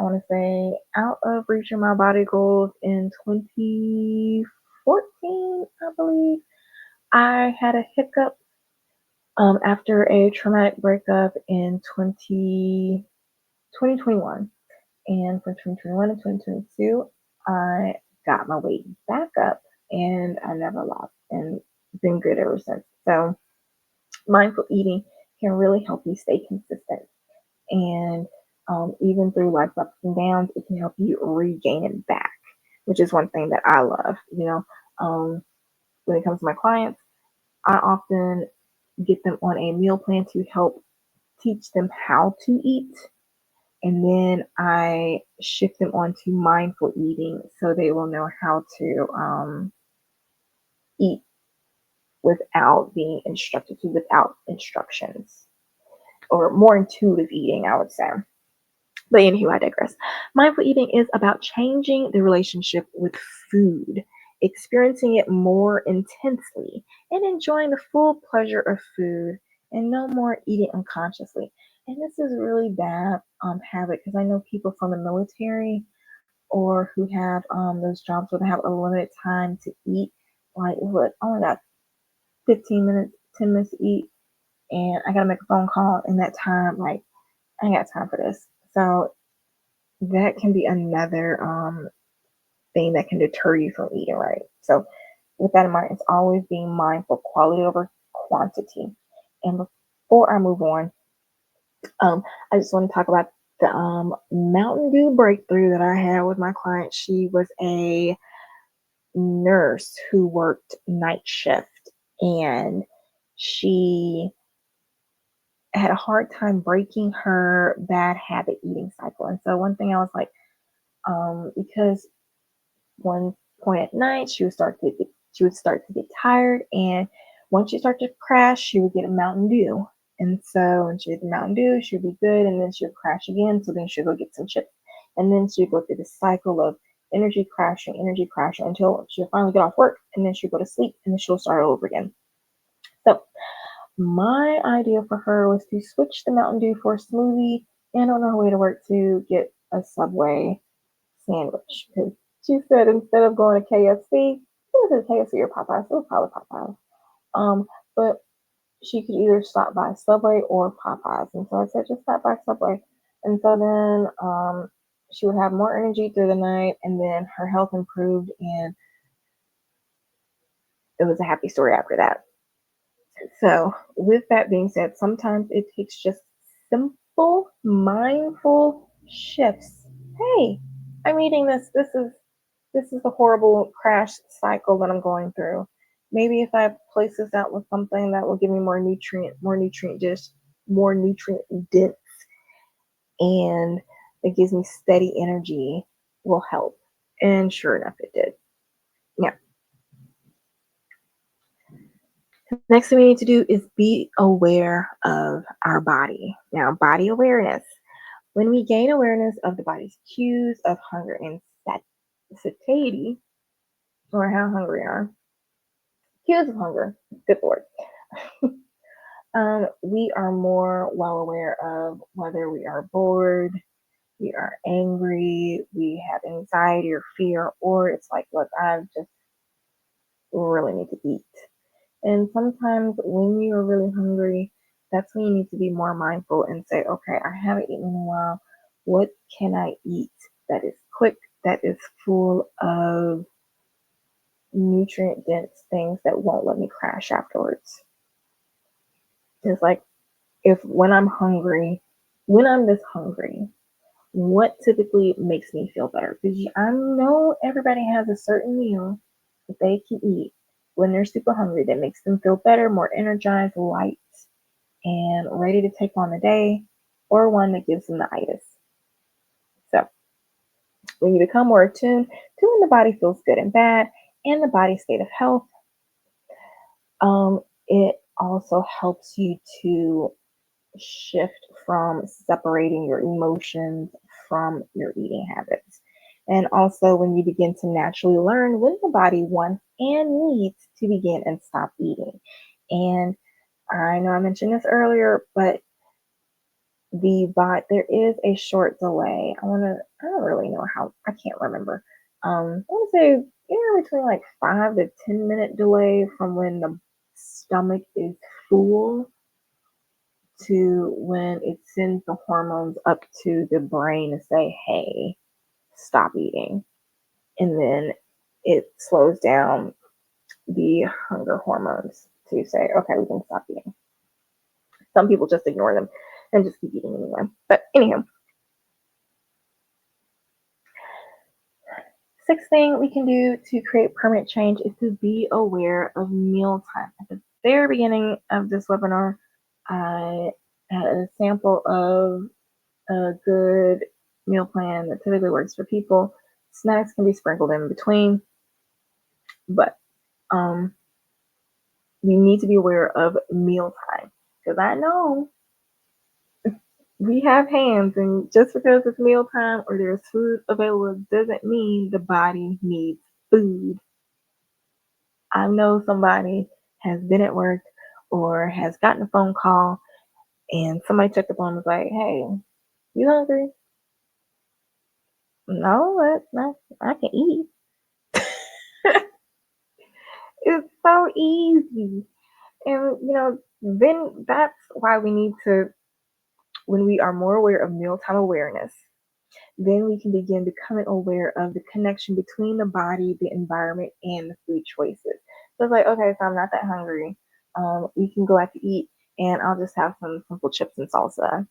want to say out of reaching my body goals in 2014, I believe. I had a hiccup after a traumatic breakup in 2021. And from 2021 to 2022, I got my weight back up and I never lost and been good ever since. So, mindful eating can really help you stay consistent. And even through life's ups and downs, it can help you regain it back, which is one thing that I love. When it comes to my clients, I often get them on a meal plan to help teach them how to eat And then I shift them onto mindful eating so they will know how to eat without being instructed to, without instructions, or more intuitive eating, I would say. But anywho, I digress. Mindful eating is about changing the relationship with food, experiencing it more intensely, and enjoying the full pleasure of food, and no more eating unconsciously. And this is really bad habit, because I know people from the military or who have those jobs where they have a limited time to eat. Like, look, I only got 15 minutes, 10 minutes to eat, and I gotta make a phone call in that time. Like, I ain't got time for this. So that can be another thing that can deter you from eating right. So with that in mind, it's always being mindful, quality over quantity. And before I move on, I just want to talk about the Mountain Dew breakthrough that I had with my client. She was a nurse who worked night shift, and she had a hard time breaking her bad habit eating cycle. And so one thing I was like, because one point at night she would start to get tired, and once she started to crash, she would get a Mountain Dew. And so when she had the Mountain Dew, she'd be good, and then she would crash again. So then she'd go get some chips, and then she'd go through this cycle of energy crashing until she'll finally get off work, and then she'll go to sleep, and then she'll start over again. So my idea for her was to switch the Mountain Dew for a smoothie, and on her way to work to get a Subway sandwich, because she said instead of going to KFC, it was KFC or Popeyes. It was probably Popeyes. But she could either stop by Subway or Popeyes, and so I said just stop by Subway. And so then she would have more energy through the night, and then her health improved, and it was a happy story after that. So, with that being said, sometimes it takes just simple, mindful shifts. Hey, I'm eating this. This is a horrible crash cycle that I'm going through. Maybe if I place this out with something that will give me more nutrient dense, and it gives me steady energy, will help. And sure enough, it did. Now, next thing we need to do is be aware of our body. Now, body awareness. When we gain awareness of the body's cues of hunger and satiety, or how hungry we are, cues of hunger, good Lord, we are more well aware of whether we are bored, we are angry, we have anxiety or fear, or it's like, look, I just really need to eat. And sometimes when you are really hungry, that's when you need to be more mindful and say, okay, I haven't eaten in a while. What can I eat that is quick, that is full of nutrient dense things that won't let me crash afterwards? It's like, if when I'm this hungry, what typically makes me feel better? Because I know everybody has a certain meal that they can eat when they're super hungry that makes them feel better, more energized, light, and ready to take on the day, or one that gives them the itis. So when you become more attuned to when the body feels good and bad and the body state of health, it also helps you to shift from separating your emotions from your eating habits. And also when you begin to naturally learn when the body wants and needs to begin and stop eating. And I know I mentioned this earlier, but there is a short delay. I don't really know how, I can't remember. I want to say between like 5 to 10 minute delay from when the stomach is full to when it sends the hormones up to the brain to say, hey, stop eating. And then it slows down the hunger hormones to say, okay, we can stop eating. Some people just ignore them and just keep eating anyway. But anyhow, sixth thing we can do to create permanent change is to be aware of mealtime. At the very beginning of this webinar, I had a sample of a good meal plan that typically works for people. Snacks can be sprinkled in between, but um, we need to be aware of mealtime because I know we have hands, and just because it's mealtime or there's food available doesn't mean the body needs food. I know somebody has been at work or has gotten a phone call and somebody checked up on them and was like, "Hey, you hungry?" No, I can eat. It's so easy. And, then that's why we need to, when we are more aware of mealtime awareness, then we can begin becoming aware of the connection between the body, the environment, and the food choices. So it's like, okay, so I'm not that hungry. We can go out to eat, and I'll just have some simple chips and salsa.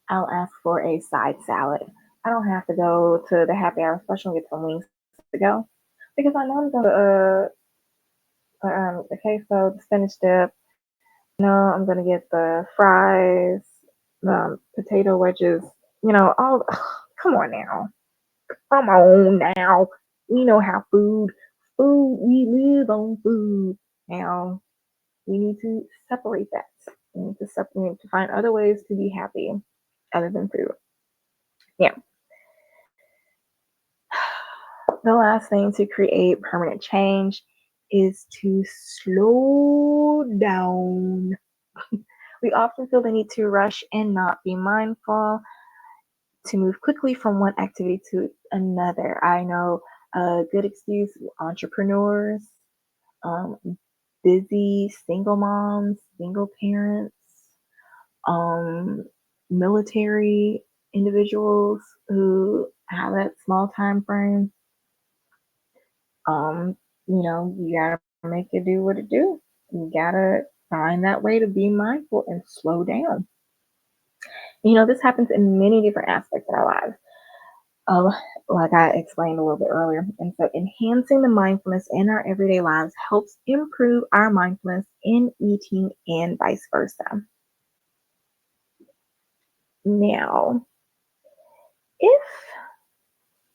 I'll ask for a side salad. I don't have to go to the happy hour special and get some wings to go because I know I'm going to the queso, the spinach dip. No, I'm gonna get the fries, the potato wedges. All. Come on now, come on now. We know how food. We live on food. Now we need to separate that. We need to separate to find other ways to be happy other than food. Yeah. The last thing to create permanent change is to slow down. We often feel the need to rush and not be mindful, to move quickly from one activity to another. I know a good excuse: entrepreneurs, um, busy single moms, single parents, um, military individuals who have that small time frame. Um, you gotta make it do what it do. You gotta find that way to be mindful and slow down. This happens in many different aspects of our lives. Um, like I explained a little bit earlier. And so enhancing the mindfulness in our everyday lives helps improve our mindfulness in eating and vice versa. Now, if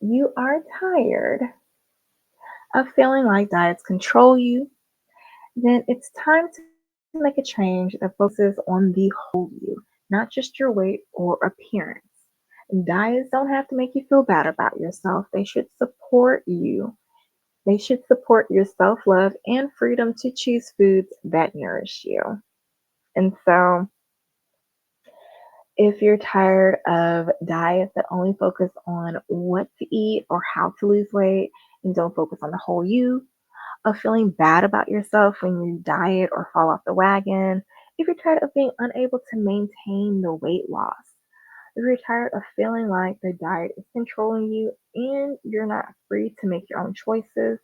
you are tired of feeling like diets control you, then it's time to make a change that focuses on the whole you, not just your weight or appearance. Diets don't have to make you feel bad about yourself. They should support you. They should support your self love and freedom to choose foods that nourish you. And so, if you're tired of diets that only focus on what to eat or how to lose weight and don't focus on the whole you, of feeling bad about yourself when you diet or fall off the wagon, if you're tired of being unable to maintain the weight loss, if you're tired of feeling like the diet is controlling you and you're not free to make your own choices,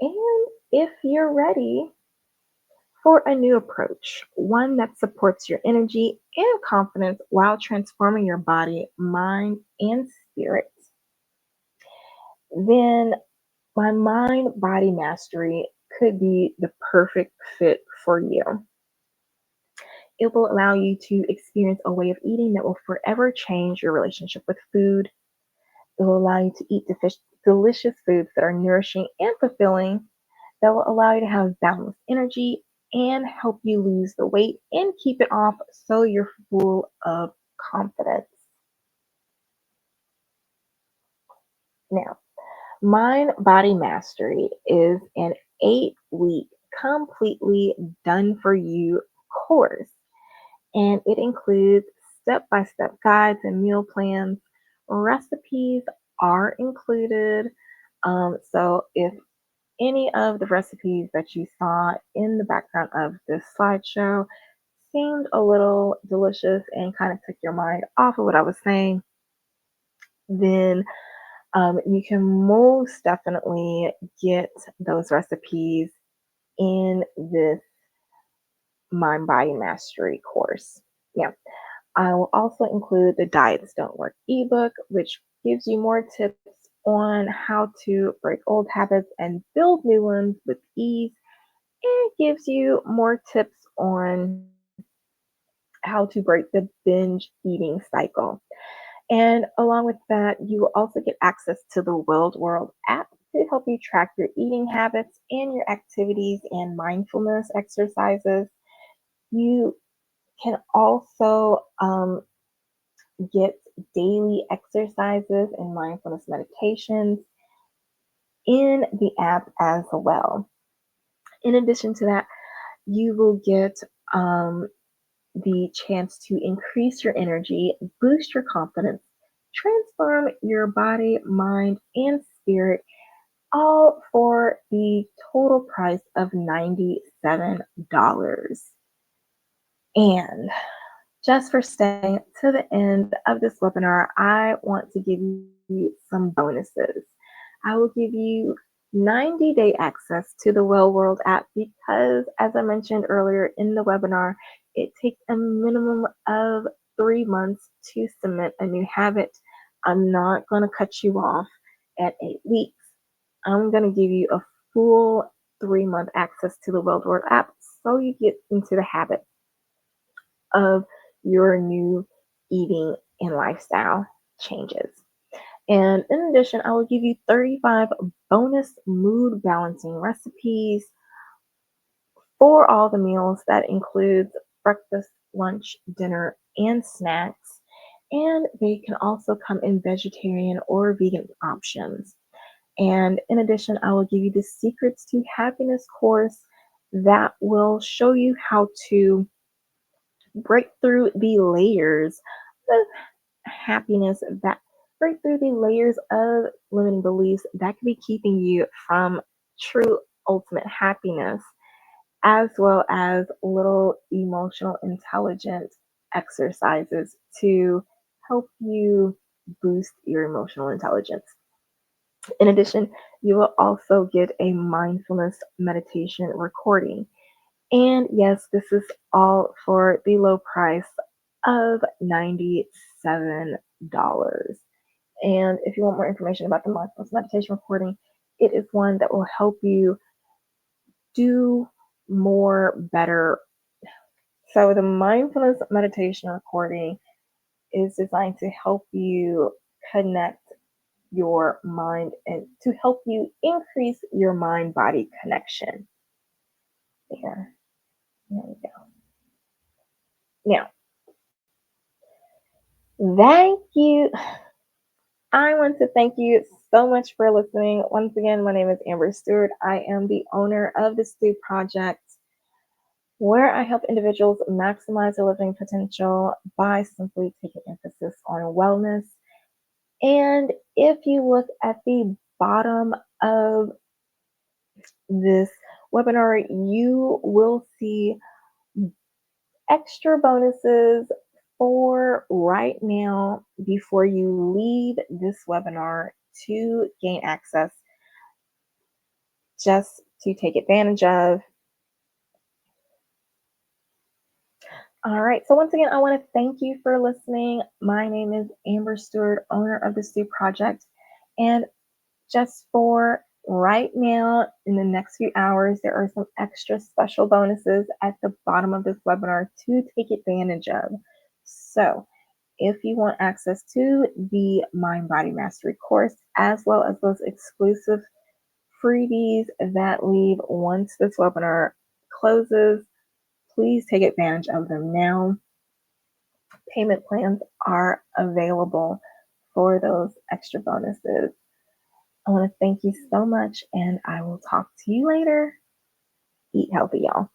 and if you're ready for a new approach, one that supports your energy and confidence while transforming your body, mind, and spirit, then my mind body mastery could be the perfect fit for you. It will allow you to experience a way of eating that will forever change your relationship with food. It will allow you to eat delicious foods that are nourishing and fulfilling, that will allow you to have balanced energy and help you lose the weight and keep it off so you're full of confidence. Now, Mind Body Mastery is an 8-week, completely done for you course, and it includes step by step guides and meal plans. Recipes are included. So if any of the recipes that you saw in the background of this slideshow seemed a little delicious and kind of took your mind off of what I was saying, then you can most definitely get those recipes in this Mind Body Mastery course. Yeah. I will also include the Diets Don't Work ebook, which gives you more tips on how to break old habits and build new ones with ease. It gives you more tips on how to break the binge eating cycle. And along with that, you will also get access to the Willed World app to help you track your eating habits and your activities and mindfulness exercises. You can also get daily exercises and mindfulness meditations in the app as well. In addition to that, you will get the chance to increase your energy, boost your confidence, transform your body, mind, and spirit, all for the total price of $97. And just for staying to the end of this webinar, I want to give you some bonuses. I will give you 90-day access to the Well World app because, as I mentioned earlier in the webinar, it takes a minimum of 3 months to cement a new habit. I'm not going to cut you off at 8 weeks. I'm going to give you a full 3-month access to the Well World app so you get into the habit of your new eating and lifestyle changes. And in addition, I will give you 35 bonus mood balancing recipes for all the meals that includes breakfast, lunch, dinner, and snacks. And they can also come in vegetarian or vegan options. And in addition, I will give you the Secrets to Happiness course that will show you how to break through the layers of happiness, that break through the layers of limiting beliefs that could be keeping you from true ultimate happiness, as well as little emotional intelligence exercises to help you boost your emotional intelligence. In addition, you will also get a mindfulness meditation recording. And yes, this is all for the low price of $97. And if you want more information about the mindfulness meditation recording, it is one that will help you do more better. So, the mindfulness meditation recording is designed to help you connect your mind and to help you increase your mind body connection. There we go. Now, thank you. I want to thank you so much for listening. Once again, my name is Amber Stewart. I am the owner of the Stew Project, where I help individuals maximize their living potential by simply taking emphasis on wellness. And if you look at the bottom of this webinar, you will see extra bonuses for right now before you leave this webinar to gain access just to take advantage of. All right, so once again, I want to thank you for listening. My name is Amber Stewart, owner of the Stew Project. And just for right now, in the next few hours, there are some extra special bonuses at the bottom of this webinar to take advantage of. So, if you want access to the Mind Body Mastery course, as well as those exclusive freebies that leave once this webinar closes, please take advantage of them now. Payment plans are available for those extra bonuses. I want to thank you so much, and I will talk to you later. Eat healthy, y'all.